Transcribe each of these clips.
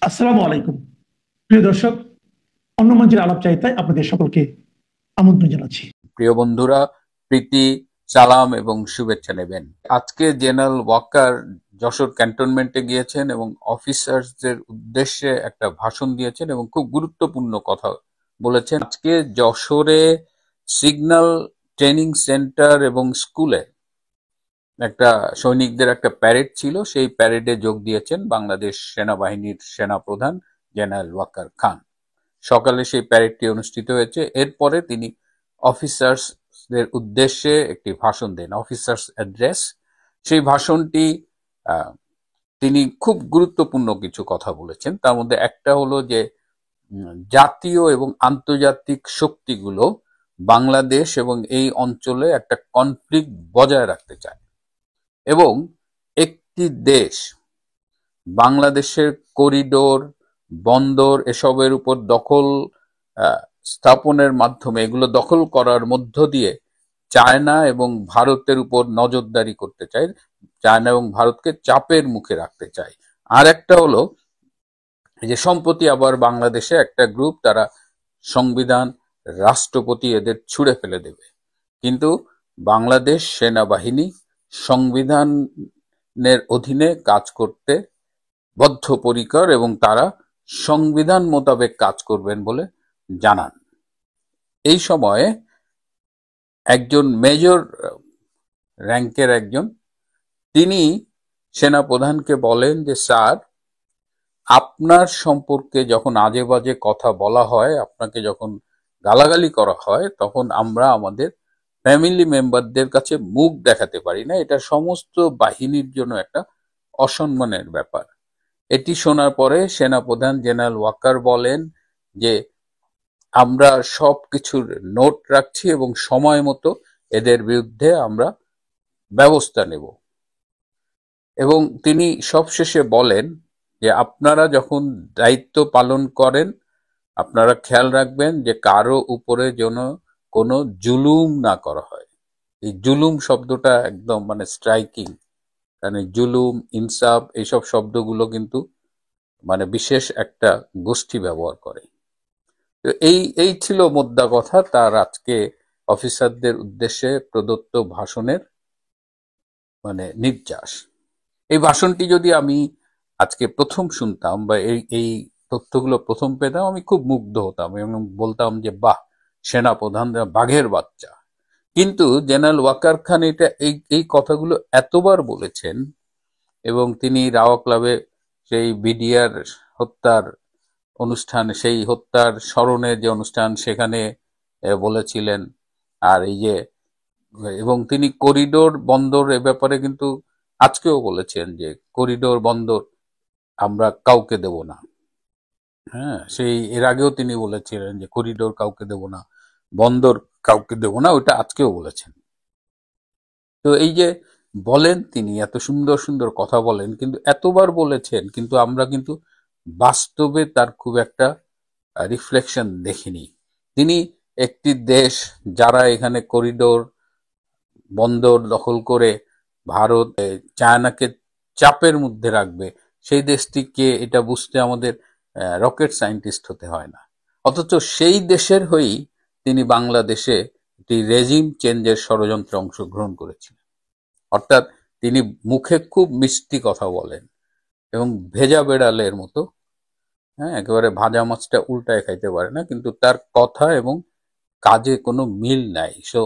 আসসালামু আলাইকুম প্রিয় দর্শক, অন্য মঞ্চের আলাপচারিতায় আপনাদের সকলকে আমন্ত্রণ জানাচ্ছি। প্রিয় বন্ধুরা, প্রীতি, সালাম এবং শুভেচ্ছা নেবেন। আজকে জেনারেল ওয়াকার যশোর ক্যান্টনমেন্টে গিয়েছেন এবং অফিসারদের উদ্দেশ্যে একটা ভাষণ দিয়েছেন এবং খুব গুরুত্বপূর্ণ কথা বলেছেন। আজকে যশোরে সিগন্যাল ট্রেনিং সেন্টার এবং স্কুলে একটা সৈনিকদের একটা প্যারেড ছিল, সেই প্যারেডে যোগ দিয়েছেন বাংলাদেশ সেনাবাহিনীর সেনাপ্রধান জেনারেল ওয়াকার খান। সকালে সেই প্যারেডটি অনুষ্ঠিত হয়েছে। এরপরে তিনি অফিসার্সদের উদ্দেশ্যে একটি ভাষণ দেন, অফিসার্স অ্যাড্রেস। সেই ভাষণটি তিনি খুব গুরুত্বপূর্ণ কিছু কথা বলেছেন। তার মধ্যে একটা হলো যে জাতীয় এবং আন্তর্জাতিক শক্তিগুলো বাংলাদেশ এবং এই অঞ্চলে একটা কনফ্লিক্ট বজায় রাখতে চায় এবং একটি দেশ বাংলাদেশের করিডোর, বন্দর এসবের উপর দখল স্থাপনের মাধ্যমে, এগুলো দখল করার মধ্য দিয়ে চায়না এবং ভারতের উপর নজরদারি করতে চায়, চায়না এবং ভারতকে চাপের মুখে রাখতে চায়। আর একটা হলো যে সম্প্রতি আবার বাংলাদেশে একটা গ্রুপ, তারা সংবিধান, রাষ্ট্রপতি এদের ছুঁড়ে ফেলে দেবে। কিন্তু বাংলাদেশ সেনাবাহিনী সংবিধানের অধীনে কাজ করতে বদ্ধপরিকর এবং তারা সংবিধান মোতাবেক কাজ করবেন বলে জানান। এই সময়ে একজন মেজর র্যাঙ্কের একজন, তিনি সেনাপ্রধানকে বলেন যে স্যার, আপনার সম্পর্কে যখন আজে বাজে কথা বলা হয়, আপনাকে যখন গালাগালি করা হয়, তখন আমরা আমাদের ফ্যামিলি মেম্বারদের কাছে মুখ দেখাতে পারি না। এটা সমস্ত বাহিনীর জন্য একটা অসম্মানের ব্যাপার। এটি শোনার পরে সেনাপ্রধান জেনারেল ওয়াকার বলেন যে আমরা সবকিছুর নোট রাখছি এবং সময় মতো এদের বিরুদ্ধে আমরা ব্যবস্থা নেব। এবং তিনি সবশেষে বলেন যে আপনারা যখন দায়িত্ব পালন করেন, আপনারা খেয়াল রাখবেন যে কারো উপরে যেন কোনো জুলুম না করা হয়। এই জুলুম শব্দটা একদম স্ট্রাইকিং, কারণ জুলুম, ইনসাফ এইসব শব্দগুলো কিন্তু বিশেষ একটা গোষ্ঠী ব্যবহার করে। তো এই এই ছিল মোদ্দা কথা তার আজকে অফিসারদের উদ্দেশ্যে প্রদত্ত ভাষণের নির্যাস। এই ভাষণটি যদি আমি আজকে প্রথম শুনতাম বা এই এই তথ্যগুলো প্রথম পেতাম, আমি খুব মুগ্ধ হতাম এবং বলতাম যে বাহ, সেনাপ্রধান বাঘের বাচ্চা। কিন্তু জেনারেল ওয়াকার খান এটা এই কথাগুলো এতবার বলেছেন এবং তিনি রাওয়া ক্লাবে সেই বিডিআর হত্যার অনুষ্ঠান, সেই হত্যার স্মরণে যে অনুষ্ঠান, সেখানে বলেছিলেন। আর এই যে এবং তিনি করিডোর, বন্দর এ ব্যাপারে কিন্তু আজকেও বলেছেন যে করিডোর, বন্দর আমরা কাউকে দেব না। হ্যাঁ, সেই এর আগেও তিনি বলেছিলেন যে করিডোর কাউকে দেব না, বন্দর কাউকে দেব না, ওইটা আজকেও বলেছেন। তো এই যে বলেন, তিনি এত সুন্দর সুন্দর কথা বলেন, কিন্তু এতবার বলেছেন, কিন্তু আমরা কিন্তু বাস্তবে তার খুব একটা রিফ্লেকশন দেখিনি। তিনি একটি দেশ যারা এখানে করিডোর, বন্দর দখল করে ভারত চায়নাকে চাপের মধ্যে রাখবে, সেই দেশটিকে এটা বুঝতে আমাদের রকেট সায়েন্টিস্ট হতে হয় না। অথচ সেই দেশের হয়েই তিনি বাংলাদেশে একটি রেজিম চেঞ্জের ষড়যন্ত্রে অংশগ্রহণ করেছিলেন। অর্থাৎ তিনি মুখে খুব মিষ্টি কথা বলেন এবং ভেজা বেড়ালের মতো, হ্যাঁ, একেবারে ভাজা মাছটা উল্টায় খাইতে পারে না, কিন্তু তার কথা এবং কাজে কোনো মিল নাই। সো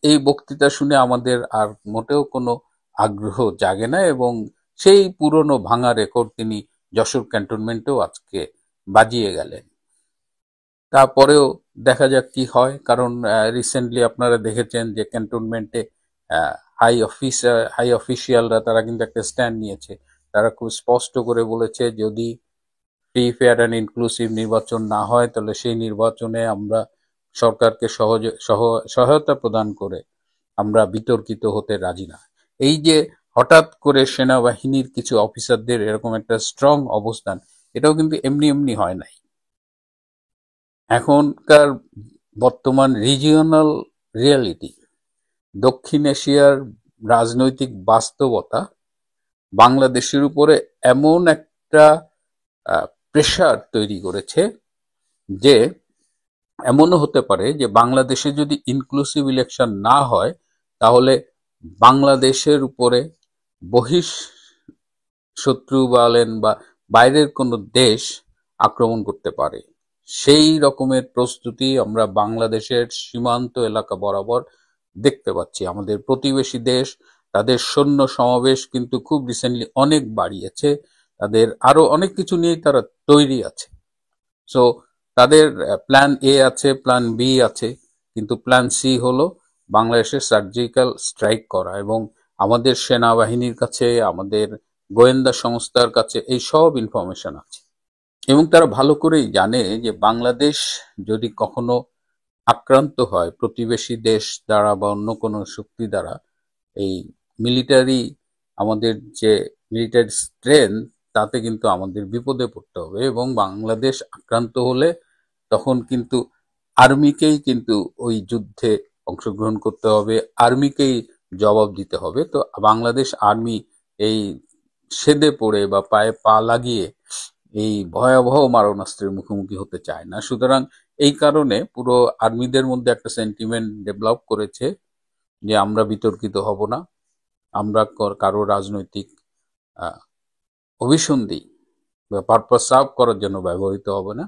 এই বক্তৃতা শুনে আমাদের আর মোটেও কোনো আগ্রহ জাগে না এবং সেই পুরনো ভাঙা রেকর্ড তিনি যশোর ক্যান্টনমেন্টেও আজকে বাজিয়ে গেলেন। তারপরেও দেখা যাক কি হয়, কারণ রিসেন্টলি আপনারা দেখেছেন যে ক্যান্টনমেন্টে হাই অফিসিয়ালরা তারা কিন্তু একটা স্ট্যান্ড নিয়েছে। তারা খুব স্পষ্ট করে বলেছে যদি ফ্রি, ফেয়ার অ্যান্ড ইনক্লুসিভ নির্বাচন না হয়, তাহলে সেই নির্বাচনে আমরা সরকারকে সহায়তা প্রদান করে আমরা বিতর্কিত হতে রাজি না। এই যে হঠাৎ করে সেনাবাহিনীর কিছু অফিসারদের এরকম একটা স্ট্রং অবস্থান, এটাও কিন্তু এমনি এমনি হয় নাই। এখনকার বর্তমান রিজিওনাল রিয়ালিটি, দক্ষিণ এশিয়ার রাজনৈতিক বাস্তবতা বাংলাদেশের উপরে এমন একটা প্রেশার তৈরি করেছে যে এমনও হতে পারে যে বাংলাদেশে যদি ইনক্লুসিভ ইলেকশন না হয় তাহলে বাংলাদেশের উপরে বহিঃ শত্রু বলেন বা বাইরের কোনো দেশ আক্রমণ করতে পারে। সেই রকমের প্রস্তুতি আমরা বাংলাদেশের সীমান্ত এলাকা বরাবর দেখতে পাচ্ছি। আমাদের প্রতিবেশী দেশ তাদের সৈন্য সমাবেশ কিন্তু খুব রিসেন্টলি অনেক বাড়িয়েছে, তাদের আরো অনেক কিছু নিয়েই তারা তৈরি আছে। সো তাদের প্ল্যান এ আছে, প্ল্যান বি আছে, কিন্তু প্ল্যান সি হলো বাংলাদেশের সার্জিক্যাল স্ট্রাইক করা। এবং আমাদের সেনাবাহিনীর কাছে, আমাদের গোয়েন্দা সংস্থার কাছে এই সব ইনফরমেশন আছে এবং তারা ভালো করেই জানে যে বাংলাদেশ যদি কখনো আক্রান্ত হয় প্রতিবেশী দেশ দ্বারা বা অন্য কোনো শক্তি দ্বারা, এই মিলিটারি আমাদের যে মিলিটারি স্ট্রেংথ তাতে কিন্তু আমাদের বিপদে পড়তে হবে এবং বাংলাদেশ আক্রান্ত হলে তখন কিন্তু আর্মিকেই কিন্তু ওই যুদ্ধে অংশগ্রহণ করতে হবে, আর্মিকেই জবাব দিতে হবে। তো বাংলাদেশ আর্মি এই সেদে পড়ে বা পায়ে পা লাগিয়ে এই ভয়াবহ মারণাস্ত্রের মুখোমুখি হতে চায় না। সুতরাং এই কারণে পুরো আর্মিদের মধ্যে একটা সেন্টিমেন্ট ডেভেলপ করেছে যে আমরা বিতর্কিত হব না, আমরা কারো রাজনৈতিক অভিসন্ধি বা পারপাস সার্ভ করার জন্য ব্যবহৃত হবে না।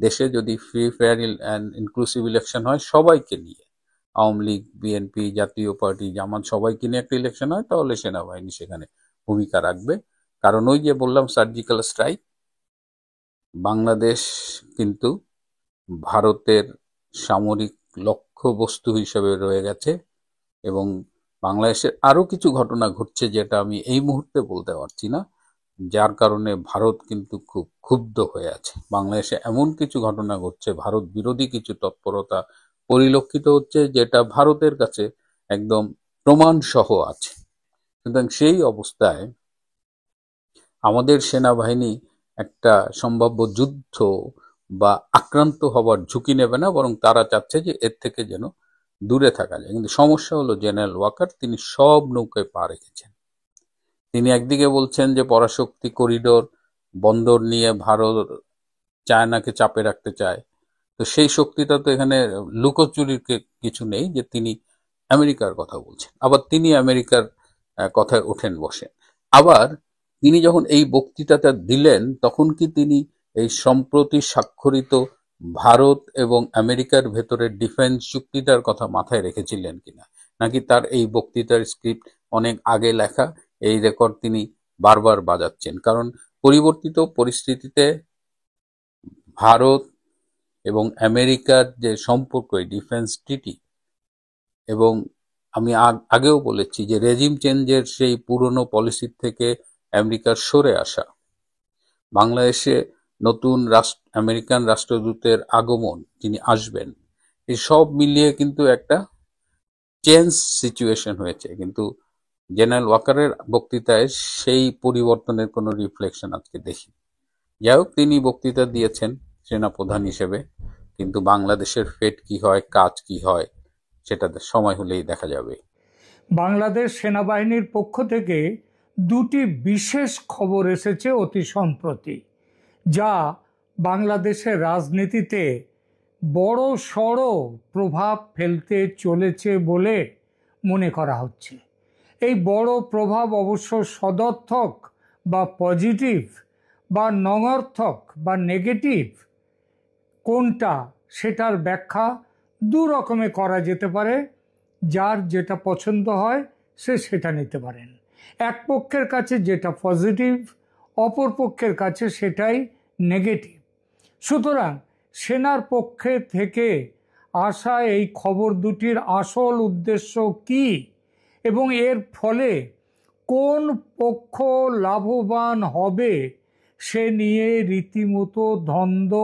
দেশে যদি free fair and inclusive election হয় সবাইকে নিয়ে, আওয়ামী লীগ, বিএনপি, জাতীয় পার্টি, জামাত সবাইকে নিয়ে একটা ইলেকশন হয়, তাহলে সেনাবাহিনী সেখানে ভূমিকা রাখবে। কারণ ওই যে বললাম সার্জিক্যাল স্ট্রাইক, বাংলাদেশ কিন্তু ভারতের সামরিক লক্ষ্যবস্তু হিসেবে রয়ে গেছে এবং বাংলাদেশের আরো কিছু ঘটনা ঘটছে যেটা আমি এই মুহূর্তে বলতে পারছি না, যার কারণে ভারত কিন্তু খুব ক্ষুব্ধ হয়ে আছে। বাংলাদেশে এমন কিছু ঘটনা ঘটছে, ভারত বিরোধী কিছু তৎপরতা পরিলক্ষিত হচ্ছে যেটা ভারতের কাছে একদম প্রমাণ সহ আছে। সুতরাং সেই অবস্থায় আমাদের সেনাবাহিনী একটা সম্ভাব্য যুদ্ধ বা আক্রান্ত হবার ঝুঁকি নেবে না, বরং তারা চাচ্ছে যে এর থেকে যেন দূরে থাকা যায়। কিন্তু সমস্যা হলো জেনারেল ওয়াকার তিনি সব নৌকায় পা রেখেছেন। তিনি একদিকে বলছেন যে পরাশক্তি করিডোর বন্দর নিয়ে ভারত চায়নাকে চাপে রাখতে চায়, তো সেই শক্তিটা তো এখানে লুকোচুরির কিছু নেই যে তিনি আমেরিকার কথা বলছেন, আবার তিনি আমেরিকার কথায় ওঠেন বসেন। আবার তিনি যখন এই বক্তৃতাটা দিলেন তখন কি তিনি এই সম্প্রতি স্বাক্ষরিত ভারত এবং আমেরিকার ভেতরের ডিফেন্স চুক্তিটার কথা মাথায় রেখেছিলেন কিনা, নাকি তার এই বক্তৃতার স্ক্রিপ্ট অনেক আগে লেখা, এই রেকর্ড তিনি বারবার বাজাচ্ছেন? কারণ পরিবর্তিত পরিস্থিতিতে ভারত এবং আমেরিকার যে সম্পর্ক, ডিফেন্স ট্রিটি, এবং আমি আগেও বলেছি যে রেজিম চেঞ্জের সেই পুরনো পলিসির থেকে আমেরিকার সরে আসা, বাংলাদেশে নতুন আমেরিকান রাষ্ট্রদূতের আগমন, তিনি আসবেন, এই সব মিলিয়ে কিন্তু একটা চেঞ্জ সিচুয়েশন হয়েছে। কিন্তু জেনারেল ওয়াকারের বক্তৃতায় সেই পরিবর্তনের কোনো রিফ্লেকশন আজকে দেখি। যাই হোক, তিনি বক্তৃতা দিয়েছেন সেনাপ্রধান হিসেবে, কিন্তু বাংলাদেশের ফেট কি হয়, কাজ কি হয়, সেটা সময় হলেই দেখা যাবে। বাংলাদেশ সেনাবাহিনীর পক্ষ থেকে দুটি বিশেষ খবর এসেছে অতি সম্প্রতি, যা বাংলাদেশের রাজনীতিতে বড় সড় প্রভাব ফেলতে চলেছে বলে মনে করা হচ্ছে। এই বড় প্রভাব অবশ্য সদর্থক বা পজিটিভ বা নঙর্থক বা নেগেটিভ কোনটা সেটার ব্যাখ্যা দু রকমে করা যেতে পারে। যার যেটা পছন্দ হয় সে সেটা নিতে পারেন। এক পক্ষের কাছে যেটা পজিটিভ, অপর পক্ষের কাছে সেটাই নেগেটিভ। সুতরাং সেনার পক্ষে থেকে আসা এই খবর দুটির আসল উদ্দেশ্য কি এবং এর ফলে কোন পক্ষ লাভবান হবে সে নিয়ে রীতিমতো দ্বন্দ্ব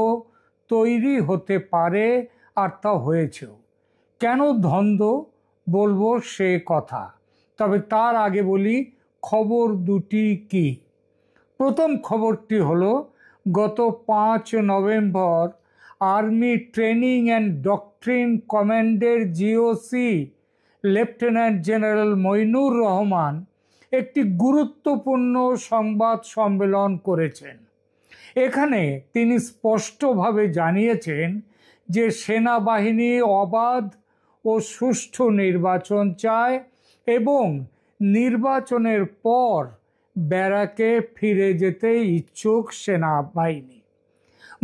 তৈরি হতে পারে, আর তা হয়েছেও। কেন দ্বন্দ্ব বলবো সে কথা, তবে তার আগে বলি খবর দুটি কি। প্রথম খবরটি হলো, গত 5 নভেম্বর আর্মি ট্রেনিং অ্যান্ড ডক্ট্রিন কমান্ডের GOC lieutenant general Moinur Rahman একটি গুরুত্বপূর্ণ সংবাদ সম্মেলন করেছেন। এখানে তিনি স্পষ্টভাবে জানিয়েছেন যে সেনাবাহিনী অবাধ ও সুষ্ঠু নির্বাচন চায় এবং নির্বাচনের পর ব্যারাকে ফিরে যেতে ইচ্ছুক সেনাবাহিনী।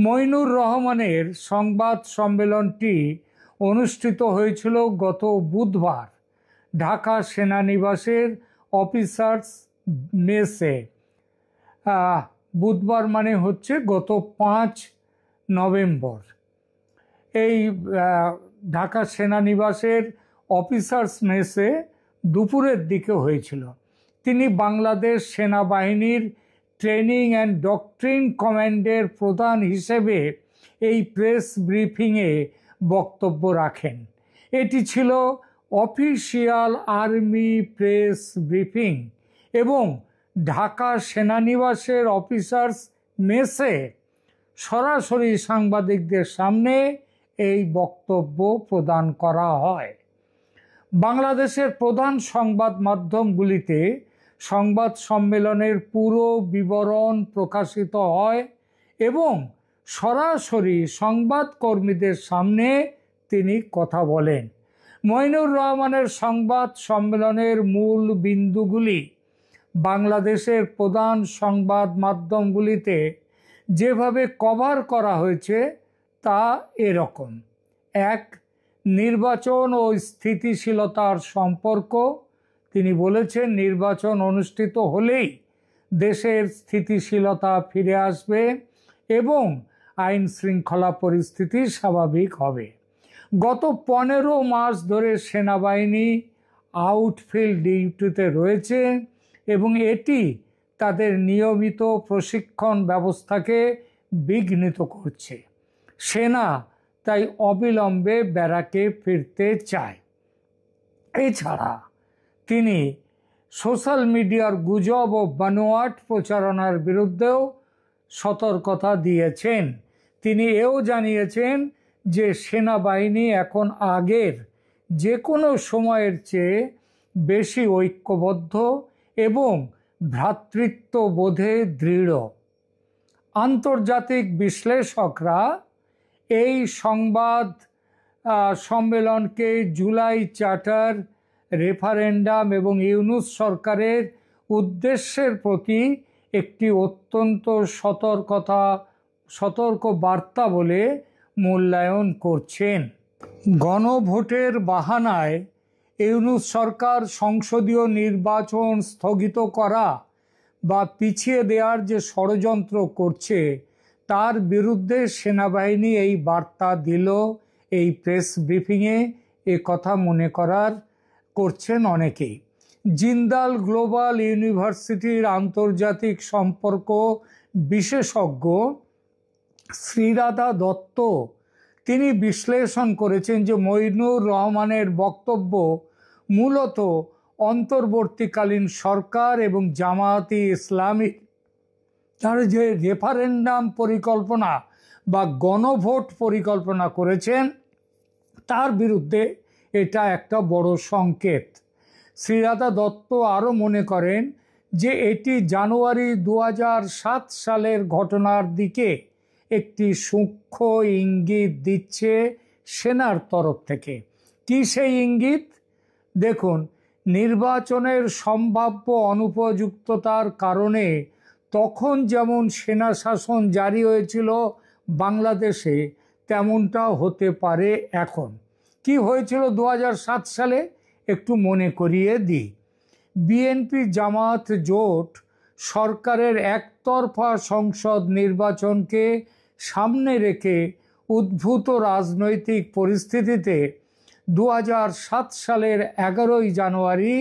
মইনুর রহমানের সংবাদ সম্মেলনটি অনুষ্ঠিত হয়েছিল গত বুধবার ঢাকা সেনানিবাসের অফিসার্স মেসে। বুধবার মানে হচ্ছে গত 5 নভেম্বর। এই ঢাকা সেনানিবাসের অফিসার্স মেসে দুপুরের দিকে হয়েছিল। তিনি বাংলাদেশ সেনাবাহিনীর ট্রেনিং অ্যান্ড ডক্ট্রিন কমান্ডের প্রধান হিসেবে এই প্রেস ব্রিফিংয়ে বক্তব্য রাখেন। এটি ছিল অফিসিয়াল আর্মি প্রেস ব্রিফিং এবং ঢাকা সেনানিবাসের অফিসার্স মেসে সরাসরি সাংবাদিকদের সামনে এই বক্তব্য প্রদান করা হয়। বাংলাদেশের প্রধান সংবাদ মাধ্যমগুলিতে সংবাদ সম্মেলনের পুরো বিবরণ প্রকাশিত হয় এবং সরাসরি সংবাদকর্মীদের সামনে তিনি কথা বলেন। মইনুর রহমানের সংবাদ সম্মেলনের মূল বিন্দুগুলি বাংলাদেশের প্রধান সংবাদ মাধ্যমগুলিতে যেভাবে কভার করা হয়েছে তা এরকম: 1. নির্বাচন ও স্থিতিশীলতার সম্পর্ক। তিনি বলেছেন নির্বাচন অনুষ্ঠিত হলেই দেশের স্থিতিশীলতা ফিরে আসবে এবং আইন শৃঙ্খলা পরিস্থিতি স্বাভাবিক হবে। গত 15 মাস ধরে সেনাবাহিনী আউটফিল্ড ডিউটিতে রয়েছে এবং এটি তাদের নিয়মিত প্রশিক্ষণ ব্যবস্থাকে বিঘ্নিত করছে। সেনা তাই অবিলম্বে ব্যারাকে ফিরতে চায়। এছাড়া তিনি সোশ্যাল মিডিয়ার গুজব ও বানোয়াট প্রচারণার বিরুদ্ধেও সতর্কতা দিয়েছেন। তিনি এও জানিয়েছেন যে সেনাবাহিনী এখন আগের যে কোনো সময়ের চেয়ে বেশি ঐক্যবদ্ধ এবং ভ্রাতৃত্ববোধে দৃঢ়। আন্তর্জাতিক বিশ্লেষকরা এই সংবাদ সম্মেলনকে জুলাই চার্টার, রেফারেন্ডাম এবং ইউনূস সরকারের উদ্দেশ্যের প্রতি একটি অত্যন্ত সতর্ক বার্তা বলে মূল্যায়ন করছেন। গণভোটের বাহানায় ইউনূস সরকার সংসদীয় নির্বাচন স্থগিত করা বা পিছিয়ে দেওয়ার যে ষড়যন্ত্র করছে তার বিরুদ্ধে সেনাবাহিনী এই বার্তা দিল এই প্রেস ব্রিফিংয়ে, এ কথা মনে করছেন অনেকেই। জিন্দাল গ্লোবাল ইউনিভার্সিটির আন্তর্জাতিক সম্পর্ক বিশেষজ্ঞ শ্রীরাধা দত্ত তিনি বিশ্লেষণ করেছেন যে মইনুর রহমানের বক্তব্য মূলত অন্তর্বর্তীকালীন সরকার এবং জামায়াতে ইসলামী তারা যে রেফারেন্ডাম পরিকল্পনা বা গণভোট পরিকল্পনা করেছেন তার বিরুদ্ধে এটা একটা বড় সংকেত। শ্রীরাধা দত্ত আরও মনে করেন যে এটি জানুয়ারি 2007 সালের ঘটনার দিকে একটি সূক্ষ্ম ইঙ্গিত দিচ্ছে সেনার তরফ থেকে। কি সেই ইঙ্গিত? দেখুন, নির্বাচনের সম্ভাব্য অনুপযুক্ততার কারণে তখন যেমন সেনা শাসন জারি হয়েছিল বাংলাদেশে তেমনটা হতে পারে এখন। কি হয়েছিল 2007 সালে একটু মনে করিয়ে দিই। বিএনপি জামাত জোট সরকারের একতরফা সংসদ নির্বাচনকে সামনে রেখে উদ্ভূত রাজনৈতিক পরিস্থিতিতে 2007 সালের 11 জানুয়ারি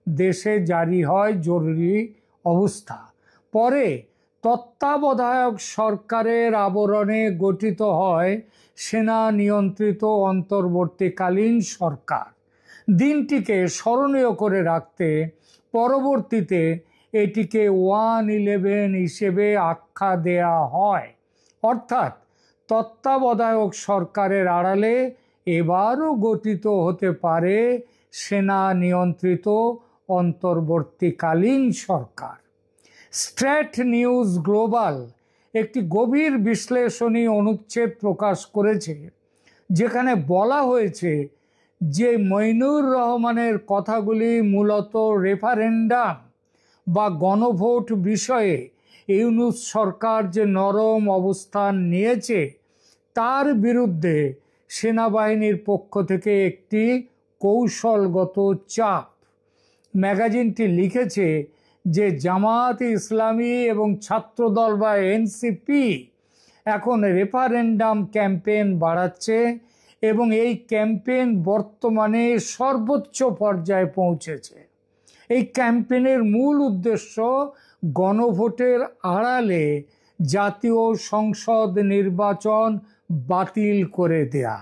দেশে জারি হয় জরুরি অবস্থা। পরে তত্ত্বাবধায়ক সরকারের আবরণে গঠিত হয় সেনা নিয়ন্ত্রিত অন্তর্বর্তীকালীন সরকার। দিনটিকে স্মরণীয় করে রাখতে পরবর্তীতে এটিকে 1/11 হিসেবে আখ্যা দেয়া হয়। অর্থাৎ তত্ত্বাবধায়ক সরকারের আড়ালে এবারও গঠিত হতে পারে সেনা নিয়ন্ত্রিত অন্তর্বর্তীকালীন সরকার। স্ট্রেট নিউজ গ্লোবাল একটি গভীর বিশ্লেষণী অনুচ্ছেদ প্রকাশ করেছে, যেখানে বলা হয়েছে যে মইনুর রহমানের কথাগুলি মূলত রেফারেন্ডাম বা গণভোট বিষয়ে ইউনূস সরকার যে নরম অবস্থান নিয়েছে তার বিরুদ্ধে সেনাবাহিনীর পক্ষ থেকে একটি কৌশলগত চাপ। ম্যাগাজিনটি লিখেছে যে জামায়াতে ইসলামী এবং ছাত্রদল বা এনসিপি এখন রেফারেন্ডাম ক্যাম্পেইন বাড়াচ্ছে এবং এই ক্যাম্পেইন বর্তমানে সর্বোচ্চ পর্যায়ে পৌঁছেছে। এই ক্যাম্পেইনের মূল উদ্দেশ্য গণভোটের আড়ালে জাতীয় সংসদ নির্বাচন বাতিল করে দেয়া।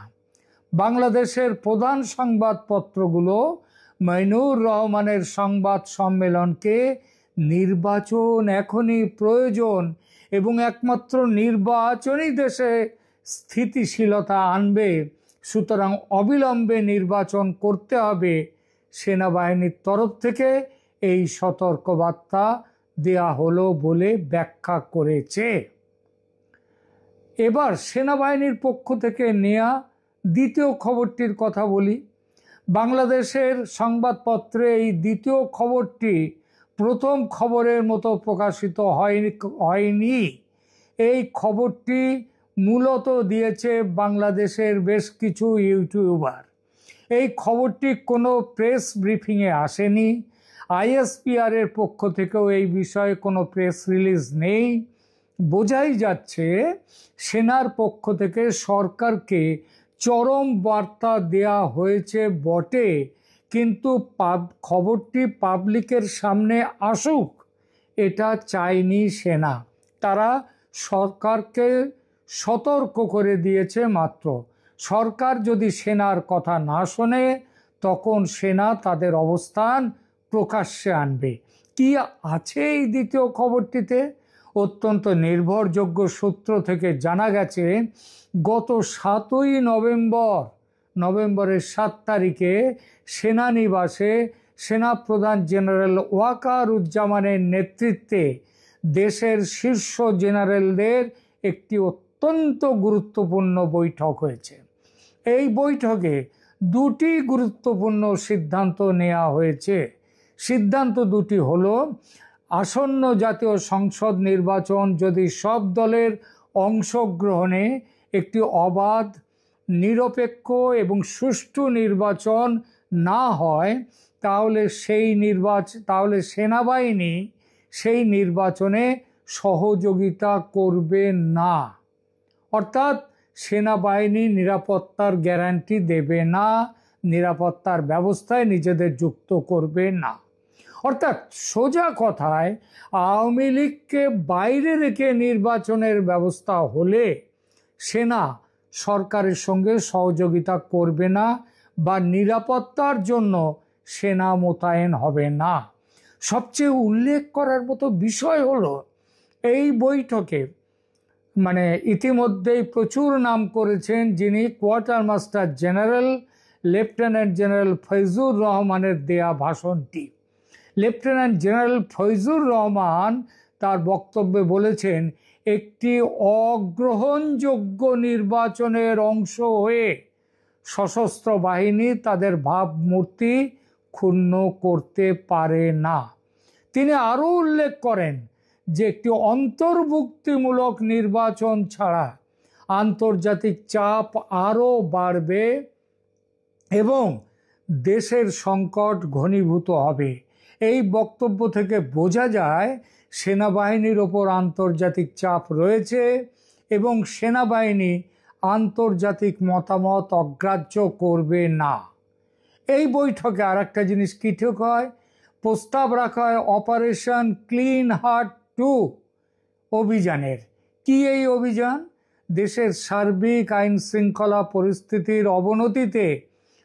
বাংলাদেশের প্রধান সংবাদপত্রগুলো মইনুর রহমানের সংবাদ সম্মেলনকে নির্বাচন এখনই প্রয়োজন এবং একমাত্র নির্বাচনই দেশে স্থিতিশীলতা আনবে, সুতরাং অবিলম্বে নির্বাচন করতে হবে, সেনাবাহিনীর তরফ থেকে এই সতর্কবার্তা দেয়া হলো বলে ব্যাখ্যা করেছে। এবার সেনাবাহিনীর পক্ষ থেকে নেয়া দ্বিতীয় খবরটির কথা বলি। বাংলাদেশের সংবাদপত্রে এই দ্বিতীয় খবরটি প্রথম খবরের মতো প্রকাশিত হয়নি। এই খবরটি মূলত দিয়েছে বাংলাদেশের বেশ কিছু ইউটিউবার। এই খবরটি কোনো প্রেস ব্রিফিংয়ে আসেনি। আইএসপিআর এর পক্ষ থেকেও এই বিষয়ে কোনো প্রেস রিলিজ নেই। বোঝাই যাচ্ছে সেনার পক্ষ থেকে সরকারকে চরম বার্তা দেয়া হয়েছে বটে, কিন্তু খবরটি পাবলিকের সামনে আসুক এটা চায়নি সেনা। তারা সরকারকে সতর্ক করে দিয়েছে মাত্র। সরকার যদি সেনার কথা না শোনে তখন সেনা তাদের অবস্থান প্রকাশ্যে আনবে। কি আছে এই দ্বিতীয় খবরটিতে? অত্যন্ত নির্ভরযোগ্য সূত্র থেকে জানা গেছে গত 7ই নভেম্বরের 7 তারিখে সেনানিবাসে সেনাপ্রধান জেনারেল ওয়াকারুজ্জামানের নেতৃত্বে দেশের শীর্ষ জেনারেলদের একটি অত্যন্ত গুরুত্বপূর্ণ বৈঠক হয়েছে। এই বৈঠকে দুটি গুরুত্বপূর্ণ সিদ্ধান্ত নেওয়া হয়েছে। সিদ্ধান্ত দুটি হলো, আসন্ন জাতীয় সংসদ নির্বাচন যদি সব দলের অংশগ্রহণে একটি অবাধ, নিরপেক্ষ এবং সুষ্ঠু নির্বাচন না হয় তাহলে সেনাবাহিনী সেই নির্বাচনে সহযোগিতা করবে না। অর্থাৎ সেনাবাহিনী নিরাপত্তার গ্যারান্টি দেবে না, নিরাপত্তার ব্যবস্থায় নিজেদের যুক্ত করবে না। অর্থাৎ সোজা কথায় আওয়ামী লীগকে বাইরে রেখে নির্বাচনের ব্যবস্থা হলে সেনা সরকারের সঙ্গে সহযোগিতা করবে না বা নিরাপত্তার জন্য সেনা মোতায়েন হবে না। সবচেয়ে উল্লেখ করার মতো বিষয় হলো এই বৈঠকে ইতিমধ্যেই প্রচুর নাম করেছেন যিনি quarter master general lieutenant general Foyzur রহমানের দেয়া ভাষণটি। লেফটেন্যান্ট জেনারেল ফয়জুর রহমান তার বক্তব্যে বলেছেন, একটি অগ্রহণযোগ্য নির্বাচনের অংশ হয়ে সশস্ত্র বাহিনী তাদের ভাবমূর্তি ক্ষুণ্ণ করতে পারে না। তিনি আরও উল্লেখ করেন যে একটি অন্তর্ভুক্তিমূলক নির্বাচন ছাড়া আন্তর্জাতিক চাপ আরও বাড়বে এবং দেশের সংকট ঘনীভূত হবে। এই বক্তব্য থেকে বোঝা যায় সেনাবাহিনীর ওপর আন্তর্জাতিক চাপ রয়েছে এবং সেনাবাহিনী আন্তর্জাতিক মতামত অগ্রাহ্য করবে না। এই বৈঠকে আরেকটা জিনিস কি ঠিক হয়, প্রস্তাব রাখা হয় অপারেশন ক্লিন হার্ট 2 অভিযানের। কি এই অভিযান? দেশের সার্বিক আইন শৃঙ্খলা পরিস্থিতির অবনতিতে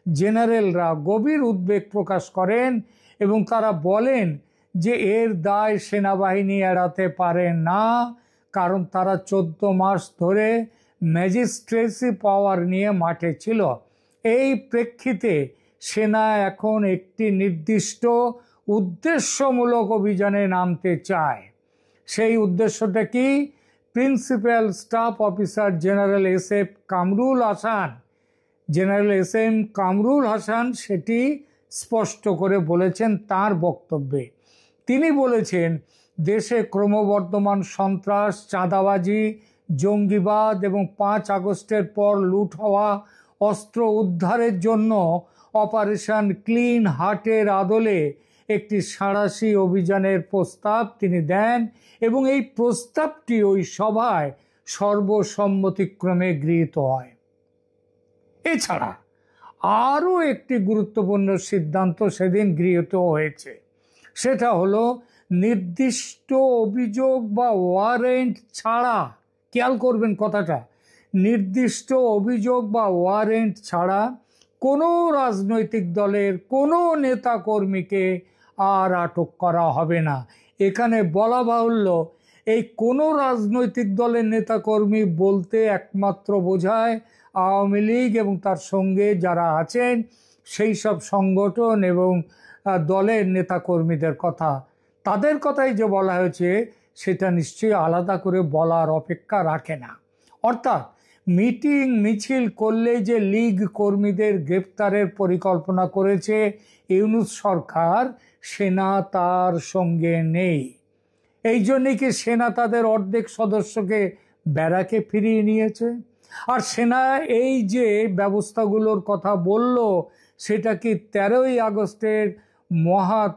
জেনারেলরা গভীর উদ্বেগ প্রকাশ করেন এবং তারা বলেন যে এর দায় সেনাবাহিনী এড়াতে পারে না, কারণ তারা 14 মাস ধরে ম্যাজিস্ট্রেসি পাওয়ার নিয়ে মাঠে ছিল। এই প্রেক্ষিতে সেনা এখন একটি নির্দিষ্ট উদ্দেশ্যমূলক অভিযানে নামতে চায়। সেই উদ্দেশ্যটা কি? Principal staff officer general S M Kamrul Hasan সেটি স্পষ্ট করে বলেছেন তার বক্তব্যে। তিনি বলেছেন, দেশে ক্রমবর্ধমান সন্ত্রাস, চাঁদাবাজি, জঙ্গিবাদ এবং 5 আগস্টের পর লুট হওয়া অস্ত্র উদ্ধারের জন্য অপারেশন ক্লিন হার্টের আদলে একটি সাঁড়াশি অভিযানের প্রস্তাব তিনি দেন এবং এই প্রস্তাবটি ওই সভায় সর্বসম্মতিক্রমে গৃহীত হয়। এছাড়া আরও একটি গুরুত্বপূর্ণ সিদ্ধান্ত সেদিন গৃহীত হয়েছে, সেটা হলো নির্দিষ্ট অভিযোগ বা ওয়ারেন্ট ছাড়া, খেয়াল করবেন কথাটা, নির্দিষ্ট অভিযোগ বা ওয়ারেন্ট ছাড়া কোনো রাজনৈতিক দলের কোনো নেতাকর্মীকে আর আটক করা হবে না। এখানে বলা বাহুল্য, এই কোনো রাজনৈতিক দলের নেতাকর্মী বলতে একমাত্র বোঝায় আওয়ামী লীগ এবং তার সঙ্গে যারা আছেন সেই সব সংগঠন এবং দলের নেতাকর্মীদের কথা। তাদের কথাই যে বলা হয়েছে সেটা নিশ্চয়ই আলাদা করে বলার অপেক্ষা রাখে না। অর্থাৎ মিটিং মিছিল করলেই যে লীগ কর্মীদের গ্রেপ্তারের পরিকল্পনা করেছে ইউনূস সরকার, সেনা তার সঙ্গে নেই। এই জন্যই কি সেনা তাদের অর্ধেক সদস্যকে ব্যারাকে ফিরিয়ে নিয়েছে? আর সেনা এই যে ব্যবস্থাগুলোর কথা বলল, সেটা কি 13ই আগস্টের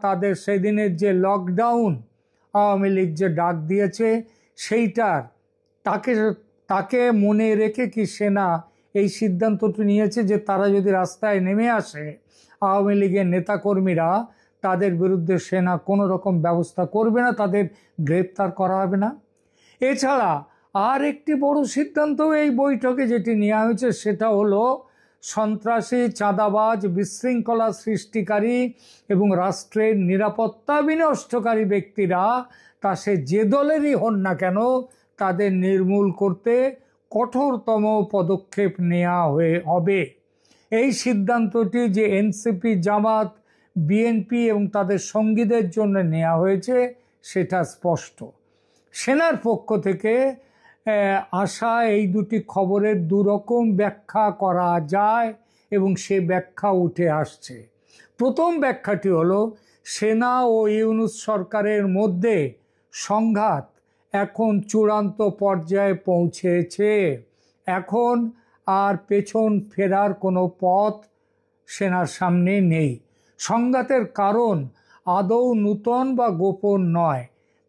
তাদের সেদিনের যে লকডাউন আওয়ামী লীগ যে ডাক দিয়েছে সেইটার তাকে মনে রেখে কি সেনা এই সিদ্ধান্তটি নিয়েছে যে তারা যদি রাস্তায় নেমে আসে আওয়ামী লীগের নেতাকর্মীরা, তাদের বিরুদ্ধে সেনা কোনো রকম ব্যবস্থা করবে না, তাদের গ্রেপ্তার করা হবে না? এছাড়া আর একটি বড় সিদ্ধান্ত এই বৈঠকে যেটি নেওয়া হয়েছে সেটা হলো সন্ত্রাসী, চাঁদাবাজ, বিশৃঙ্খলা সৃষ্টিকারী এবং রাষ্ট্রের নিরাপত্তা বিনষ্টকারী ব্যক্তিরা, তা সে যে দলেরই হন না কেন, তাদের নির্মূল করতে কঠোরতম পদক্ষেপ নেওয়া হবে। এই সিদ্ধান্তটি যে এনসিপি, জামাত, বিএনপি এবং তাদের সঙ্গীদের জন্য নেওয়া হয়েছে সেটা স্পষ্ট। সেনার পক্ষ থেকে আসা এই দুটি খবরের দুরকম ব্যাখ্যা করা যায় এবং সে ব্যাখ্যা উঠে আসছে। প্রথম ব্যাখ্যাটি হলো, সেনা ও ইউনূস সরকারের মধ্যে সংঘাত এখন চূড়ান্ত পর্যায়ে পৌঁছেছে। এখন আর পেছন ফেরার কোনো পথ সেনার সামনে নেই। সংঘাতের কারণ আদৌ নূতন বা গোপন নয়,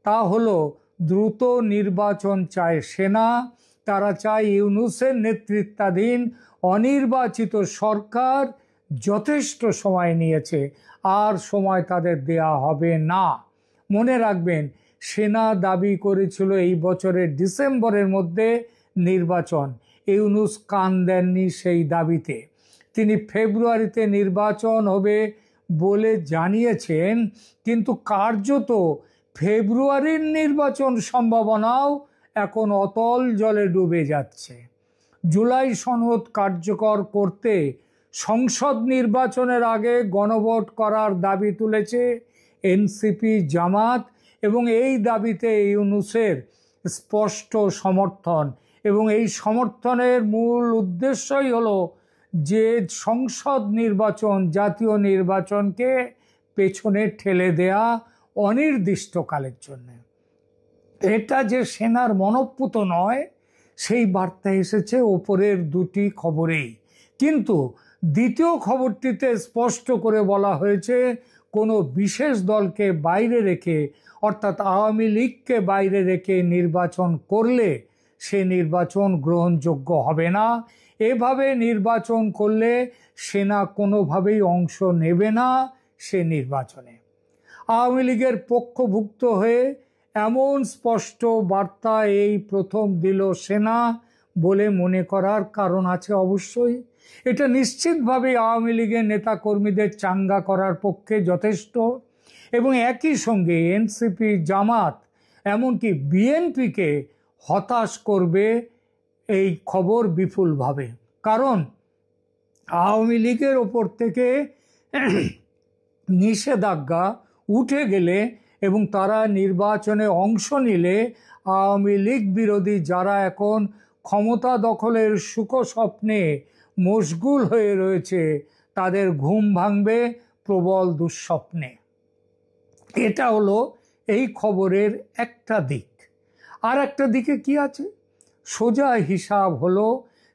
তা হলো দ্রুত নির্বাচন চায় সেনা। তারা চায় ইউনূসের নেতৃত্বাধীন অনির্বাচিত সরকার যথেষ্ট সময় নিয়েছে, আর সময় তাদের দেয়া হবে না। মনে রাখবেন, সেনা দাবি করেছিল এই বছরের ডিসেম্বরের মধ্যে নির্বাচন। ইউনূস কান দেননি সেই দাবিতে। তিনি ফেব্রুয়ারিতে নির্বাচন হবে বলে জানিয়েছেন, কিন্তু কার্যত ফেব্রুয়ারির নির্বাচন সম্ভাবনাও এখন অতল জলে ডুবে যাচ্ছে। জুলাই সনদ কার্যকর করতে সংসদ নির্বাচনের আগে গণভোট করার দাবি তুলেছে এনসিপি, জামাত, এবং এই দাবিতে ইউনূসের স্পষ্ট সমর্থন। এবং এই সমর্থনের মূল উদ্দেশ্যই হলো যে সংসদ নির্বাচন, জাতীয় নির্বাচনকে পেছনে ঠেলে দেয়া অনির্দিষ্টকালের জন্য। এটা যে সেনার মনঃপূত নয় সেই বার্তা এসেছে ওপরের দুটি খবরেই। কিন্তু দ্বিতীয় খবরটিতে স্পষ্ট করে বলা হয়েছে, কোনো বিশেষ দলকে বাইরে রেখে, অর্থাৎ আওয়ামী লীগকে বাইরে রেখে নির্বাচন করলে সে নির্বাচন গ্রহণযোগ্য হবে না। এভাবে নির্বাচন করলে সেনা কোনোভাবেই অংশ নেবে না সে নির্বাচনে। আওয়ামী লীগের পক্ষভুক্ত হয়ে এমন স্পষ্ট বার্তা এই প্রথম দিল সেনা বলে মনে করার কারণ আছে অবশ্যই। এটা নিশ্চিতভাবে আওয়ামী লীগের নেতাকর্মীদের চাঙ্গা করার পক্ষে যথেষ্ট এবং একই সঙ্গে এনসিপি, জামাত, এমনকি বিএনপিকে হতাশ করবে এই খবর বিপুলভাবে। কারণ আওয়ামী লীগের ওপর থেকে নিষেধাজ্ঞা উঠে গেলে এবং তারা নির্বাচনে অংশ নিলে আওয়ামী লীগ বিরোধী যারা এখন ক্ষমতা দখলের সুখস্বপ্নে মশগুল হয়ে রয়েছে তাদের ঘুম ভাঙবে প্রবল দুঃস্বপ্নে। এটা হলো এই খবরের একটা দিক। আর একটা দিকে কি আছে? সোজা হিসাব হলো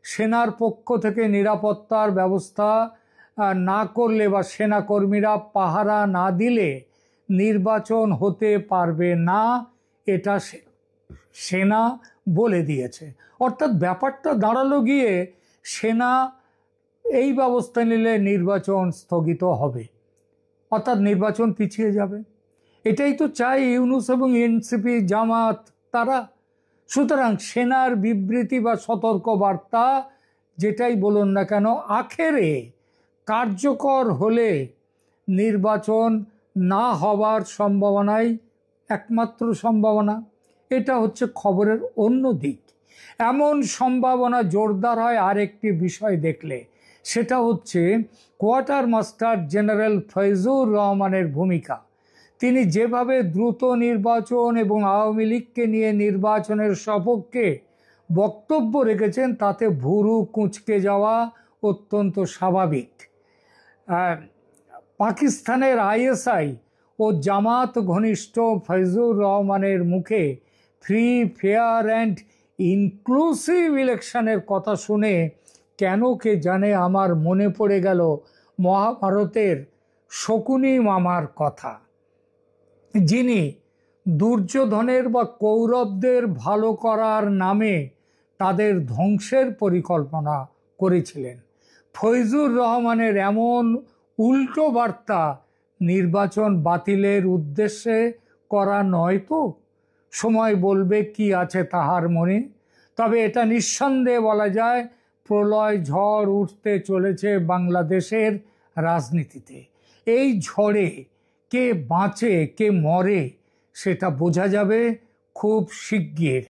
সেনার পক্ষ থেকে নিরাপত্তার ব্যবস্থা না করলে বা সেনাকর্মীরা পাহারা না দিলে নির্বাচন হতে পারবে না, এটা সেনা বলে দিয়েছে। অর্থাৎ ব্যাপারটা দাঁড়ালো গিয়ে সেনা এই ব্যবস্থা নিলে নির্বাচন স্থগিত হবে, অর্থাৎ নির্বাচন পিছিয়ে যাবে। এটাই তো চাই ইউনূস এবং এনসিপি, জামাত, তারা। সুতরাং সেনার বিবৃতি বা সতর্ক বার্তা যেটাই বলুন না কেন, আখেরে কার্যকর হলে নির্বাচন না হওয়ার সম্ভাবনাই একমাত্র সম্ভাবনা। এটা হচ্ছে খবরের অন্য দিক। এমন সম্ভাবনা জোরদার হয় আরেকটি বিষয় দেখলে, সেটা হচ্ছে কোয়ার্টার মাস্টার জেনারেল ফয়জুর রহমানের ভূমিকা। তিনি যেভাবে দ্রুত নির্বাচন এবং আওয়ামী লীগকে নিয়ে নির্বাচনের সপক্ষে বক্তব্য রেখেছেন, তাতে ভুরু কুঁচকে যাওয়া অত্যন্ত স্বাভাবিক। পাকিস্তানের আইএসআই ও জামাত ঘনিষ্ঠ ফয়জুর রহমানের মুখে ফ্রি, ফেয়ার অ্যান্ড ইনক্লুসিভ ইলেকশনের কথা শুনে কেন কে জানে আমার মনে পড়ে গেল মহাভারতের শকুনি মামার কথা, যিনি দুর্যোধনের বা কৌরবদের ভালো করার নামে তাদের ধ্বংসের পরিকল্পনা করেছিলেন। ফয়জুর রহমানের এমন উল্টো বার্তা নির্বাচন বাতিলের উদ্দেশ্যে করা নয় তো? সময় বলবে কি আছে তাহার মনে। তবে এটা নিঃসন্দেহে বলা যায়, প্রলয় ঝড় উঠতে চলেছে বাংলাদেশের রাজনীতিতে। এই ঝড়ে কে বাঁচে কে মরে সেটা বোঝা যাবে খুব শিগগির।